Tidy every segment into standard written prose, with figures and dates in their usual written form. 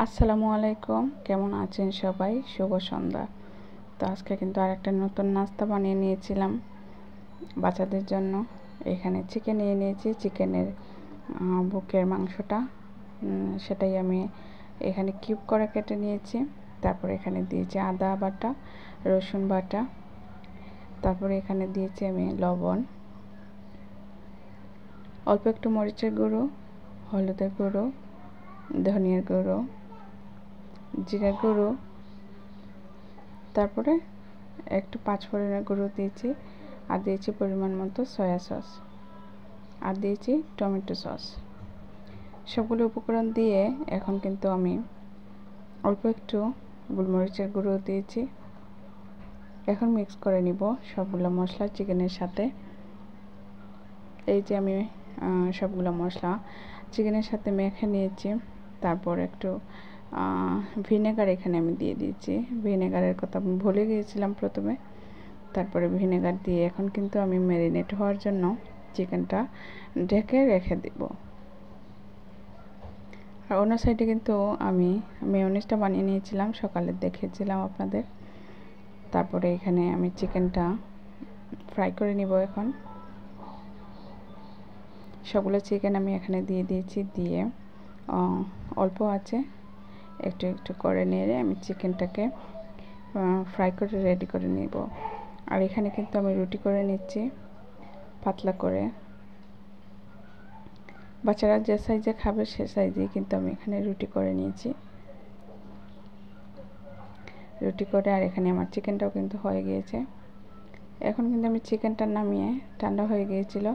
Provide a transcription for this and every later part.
আসসালামু আলাইকুম, কেমন আছেন সবাই? শুভ সন্ধ্যা। তো আজকে কিন্তু আরেকটা নতুন নাস্তা বানিয়ে নিয়েছিলাম বাচ্চাদের জন্য। এখানে চিকেন নিয়ে নিয়েছি, চিকেনের বুকের মাংসটা, সেটাই আমি এখানে কিউব করে কেটে নিয়েছি। তারপরে এখানে দিয়েছি আদা বাটা, রসুন বাটা, তারপরে এখানে দিয়েছি আমি লবণ, অল্প একটু মরিচের গুঁড়ো, হলুদের গুঁড়ো, ধনিয়ার গুঁড়ো, জিরার গুঁড়ো, তারপরে একটু পাঁচফোড়নের গুঁড়ো দিয়েছি, আর দিয়েছি পরিমাণ মতো সয়া সস, আর দিয়েছি টমেটো সস। সবগুলো উপকরণ দিয়ে এখন কিন্তু আমি অল্প একটু গোলমরিচের গুঁড়ো দিয়েছি। এখন মিক্স করে নিব সবগুলো মশলা চিকেনের সাথে। এই যে আমি সবগুলো মশলা চিকেনের সাথে মেখে নিয়েছি। তারপর একটু ভিনেগার এখানে আমি দিয়ে দিয়েছি। ভিনেগারের কথা আমি ভুলে গিয়েছিলাম প্রথমে। তারপরে ভিনেগার দিয়ে এখন কিন্তু আমি ম্যারিনেট হওয়ার জন্য চিকেনটা ঢেকে রেখে দেব। আর অন্য সাইডে কিন্তু আমি মেয়োনিজটা বানিয়ে নিয়েছিলাম, সকালে দেখিয়েছিলাম আপনাদের। তারপরে এখানে আমি চিকেনটা ফ্রাই করে নিব। এখন সবগুলো চিকেন আমি এখানে দিয়ে দিয়েছি, দিয়ে অল্প আছে একটু একটু করে নেড়ে আমি চিকেনটাকে ফ্রাই করে রেডি করে নিব। আর এখানে কিন্তু আমি রুটি করে নিচ্ছি পাতলা করে। বাচ্চারা যে সাইজে খাবে সে সাইজেই কিন্তু আমি এখানে রুটি করে নিয়েছি। রুটি করে আর এখানে আমার চিকেনটাও কিন্তু হয়ে গিয়েছে। এখন কিন্তু আমি চিকেনটা নামিয়ে, ঠান্ডা হয়ে গিয়েছিল,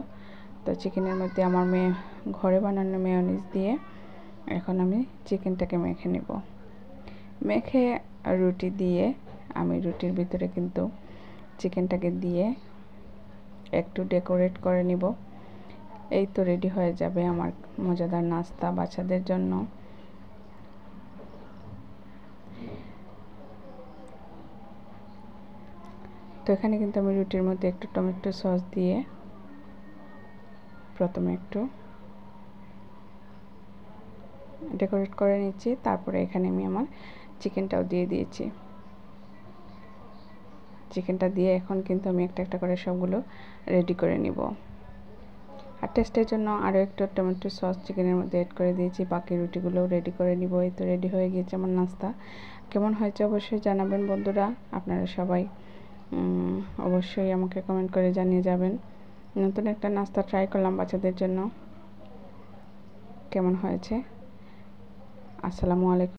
তো চিকেনের মধ্যে আমার ঘরে বানানো মেয়োনিজ দিয়ে এখন আমি চিকেনটাকে মেখে নেব। মেখে রুটি দিয়ে আমি রুটির ভিতরে কিন্তু চিকেনটাকে দিয়ে একটু ডেকোরেট করে নিব। এই তো রেডি হয়ে যাবে আমার মজাদার নাস্তা বাচ্চাদের জন্য। তো এখানে কিন্তু আমি রুটির মধ্যে একটু টমেটো সস দিয়ে প্রথমে একটু ডেকোরেট করে নিচ্ছি। তারপরে এখানে আমি আমার চিকেনটাও দিয়ে দিয়েছি। চিকেনটা দিয়ে এখন কিন্তু আমি একটা একটা করে সবগুলো রেডি করে নিব। আর টেস্টের জন্য আরও একটু টমেটো সস চিকেনের মধ্যে অ্যাড করে দিয়েছি। বাকি রুটিগুলোও রেডি করে নিব। এই তো রেডি হয়ে গিয়েছে আমার নাস্তা। কেমন হয়েছে অবশ্যই জানাবেন বন্ধুরা। আপনারা সবাই অবশ্যই আমাকে কমেন্ট করে জানিয়ে যাবেন। নতুন একটা নাস্তা ট্রাই করলাম বাচ্চাদের জন্য, কেমন হয়েছে। আসসালামু আলাইকুম।